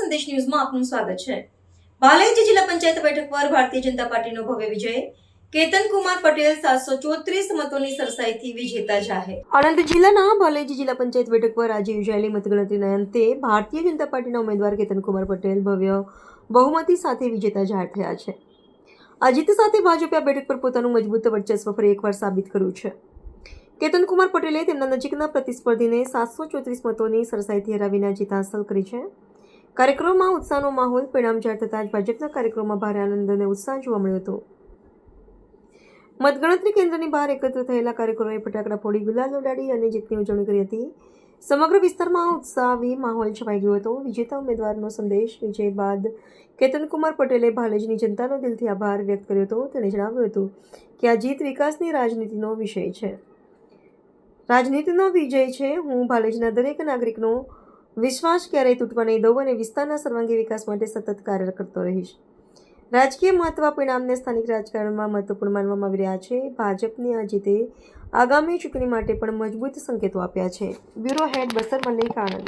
સંદેશ ન્યૂઝમાં આપનું સ્વાગત છે। ભાલેજ જિલ્લા પંચાયત બેઠક પર ભારતીય જનતા પાર્ટીનો ભવ્ય વિજય। કેતનકુમાર પટેલ 734 મતોની સરસાઈથી વિજેતા જાહેર। આણંદ જિલ્લાના ભાલેજ જિલ્લા પંચાયત બેઠક પર આજે યોજાયેલી મતગણતરીના અંતે ભારતીય જનતા પાર્ટીના ઉમેદવાર કેતનકુમાર પટેલ ભવ્ય બહુમતી સાથે વિજેતા જાહેર થયા છે। આ જીત સાથે ભાજપે આ બેઠક પર પોતાનું મજબૂત વર્ચસ્વ ફરી એકવાર સાબિત કર્યું છે। કેતનકુમાર પટેલે તેમના નજીકના પ્રતિસ્પર્ધીને 734 મતોની સરસાઈથી હરાવીને જીત હાંસલ કરી છે। કાર્યક્રમમાં ઉત્સાહનો માહોલ। પરિણામ જાહેર થતાં જ ભાજપના કાર્યક્રમમાં ભારે આનંદ અને ઉત્સાહ જોવા મળ્યો હતો। મતગણતરી કેન્દ્રની બહાર એકત્ર થયેલા કાર્યકરોએ ફટાકડા ફોડી ગુલાલ ઉડાડી અને જીતની ઉજવણી કરી હતી। સમગ્ર વિસ્તારમાં ઉત્સાહી માહોલ છવાઈ ગયો હતો। વિજેતા ઉમેદવારનો સંદેશ વિજય બાદ કેતનકુમાર પટેલે ભાલેજની જનતાનો દિલથી આભાર વ્યક્ત કર્યો હતો। તેણે જણાવ્યું હતું કે આ જીત વિકાસની રાજનીતિનો વિષય છે, રાજનીતિનો વિજય છે। હું ભાલેજના દરેક નાગરિકનો વિશ્વાસ ક્યારેય તૂટવા નહીં દઉં અને વિસ્તારના સર્વાંગી વિકાસ માટે સતત કાર્ય કરતો રહીશ। રાજકીય મહત્વ પરિણામને સ્થાનિક રાજકારણમાં મહત્વપૂર્ણ માનવામાં આવી રહ્યા છે। ભાજપની આ જીતે આગામી ચૂંટણી માટે પણ મજબૂત સંકેતો આપ્યા છે। બ્યુરો હેડ બસર મલ્લિક, આણંદ।